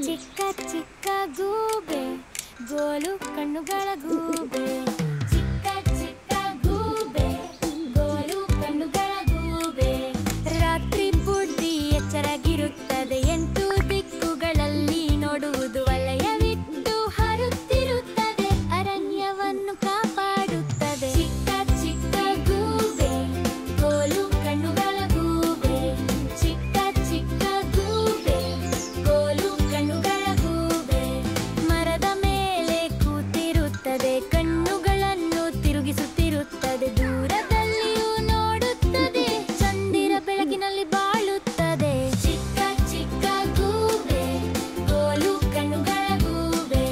ಚಿಕ್ಕ ಚಿಕ್ಕ ಗೂಬೆ ಗೋಲು ಕಣ್ಣುಗಳ ಗೂಬೆ ಚಿಕ್ಕ ಚಿಕ್ಕ ಗೂಬೆ ಗೋಲು ಕಣ್ಣುಗಳ ಗೂಬೆ ರಾತ್ರಿ ಬುದ್ಧಿ ಎಚ್ಚರಾಗಿರುತ್ತದೆ ಎಂಟು ದಿಕ್ಕುಗಳಲ್ಲಿ ನೋಡುವುದು ವಲಯವಿಟ್ಟು ಹರುತ್ತಿರುತ್ತದೆ ಅರಣ್ಯವನ್ನು ಕಾಪಾಡುತ್ತದೆ ಚಿಕ್ಕ ಚಿಕ್ಕ ಗೂಬೆ ಗೋಲು ಕಣ್ಣುಗಳ ಗೂಬೆ ಚಿಕ್ಕ ಚಿಕ್ಕ ಗೂಬೆ ಗೋಲು ಕಣ್ಣುಗಳ ಗೂಬೆ ಮರದ ಮೇಲೆ ಕೂತಿರುತ್ತದೆ ಕಣ್ಣುಗಳನ್ನು ತಿರುಗಿಸುತ್ತಿರುತ್ತದೆ ದೂರದಲ್ಲಿಯೂ ನೋಡುತ್ತದೆ ಚಂದಿರ ಬೆಳಕಿನಲ್ಲಿ ಬಾಳುತ್ತದೆ ಚಿಕ್ಕ ಚಿಕ್ಕ ಗೂಬೆ ಗೋಲು ಕಣ್ಣುಗಳ ಗೂಬೆ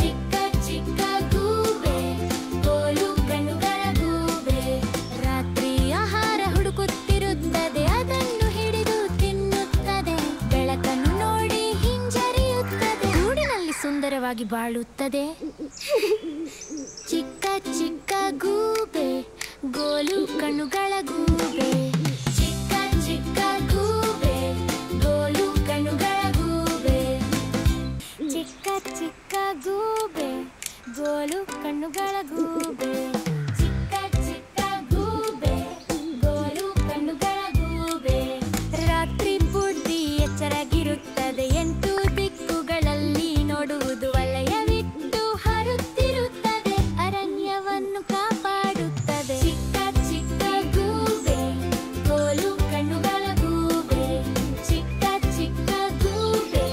ಚಿಕ್ಕ ಚಿಕ್ಕ ಗೂಬೆ ಗೋಲು ಕಣ್ಣುಗಳ ಗೂಬೆ ರಾತ್ರಿ ಆಹಾರ ಹುಡುಕುತ್ತಿರುತ್ತದೆ ಅದನ್ನು ಹಿಡಿದು ತಿನ್ನುತ್ತದೆ ಬೆಳಕನ್ನು ನೋಡಿ ಹಿಂಜರಿಯುತ್ತದೆ ಗೂಡಿನಲ್ಲಿ ಸುಂದರವಾಗಿ ಬಾಳುತ್ತದೆ ಚಿಕ್ಕ ಚಿಕ್ಕ ಗೂಬೆ ಗೋಲು ಕಣ್ಣುಗಳ ಗೂಬೆ ಚಿಕ್ಕ ಚಿಕ್ಕ ಗೂಬೆ ಗೋಲು ಕಣ್ಣುಗಳ ಗೂಬೆ ಚಿಕ್ಕ ಚಿಕ್ಕ ಗೂಬೆ ಗೋಲು ಕಣ್ಣುಗಳ ಗೂಬೆ ಚಿಕ್ಕ ಚಿಕ್ಕ ಗೂಬೆ ಗೋಲು ಕಣ್ಣುಗಳ ಗೂಬೆ ರಾತ್ರಿ ಬುದ್ಧಿ ಎಚ್ಚರಾಗಿರುತ್ತದೆ ಎಂಟು ದಿಕ್ಕುಗಳಲ್ಲಿ ನೋಡುವುದು ವಲಯವಿಟ್ಟು ಹರುತ್ತಿರುತ್ತದೆ ಅರಣ್ಯವನ್ನು ಕಾಪಾಡುತ್ತದೆ ಚಿಕ್ಕ ಚಿಕ್ಕ ಗೂಬೆ ಗೋಲು ಕಣ್ಣುಗಳ ಗೂಬೆ ಚಿಕ್ಕ ಚಿಕ್ಕ ಗೂಬೆ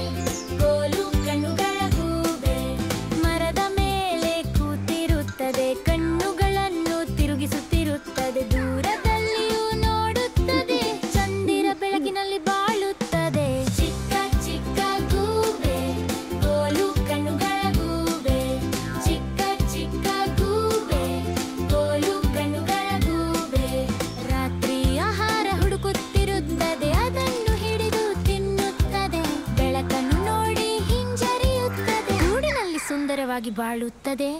ಗೋಲು ಕಣ್ಣುಗಳ ಗೂಬೆ ಮರದ ಮೇಲೆ ಕೂತಿರುತ್ತದೆ ಕಣ್ಣುಗಳನ್ನು ತಿರುಗಿಸುತ್ತಿರುತ್ತದೆ ದೂರದಲ್ಲಿಯೂ ನೋಡುತ್ತದೆ ಚಂದಿರ ಬೆಳಕಿನಲ್ಲಿ ಬಾಳುತ್ತದೆ ಚಿಕ್ಕ ಚಿಕ್ಕ ಗೂಬೆ ಗೋಲು ಕಣ್ಣುಗಳ ಗೂಬೆ ಚಿಕ್ಕ ಚಿಕ್ಕ ಗೂಬೆ ಗೋಲು ಕಣ್ಣುಗಳ ಗೂಬೆ ರಾತ್ರಿ ಆಹಾರ ಹುಡುಕುತ್ತಿರುತ್ತದೆ ಅದನ್ನು ಹಿಡಿದು ತಿನ್ನುತ್ತದೆ ಬೆಳಕನ್ನು ನೋಡಿ ಹಿಂಜರಿಯುತ್ತದೆ ಗೂಡಿನಲ್ಲಿ ಸುಂದರವಾಗಿ ಬಾಳುತ್ತದೆ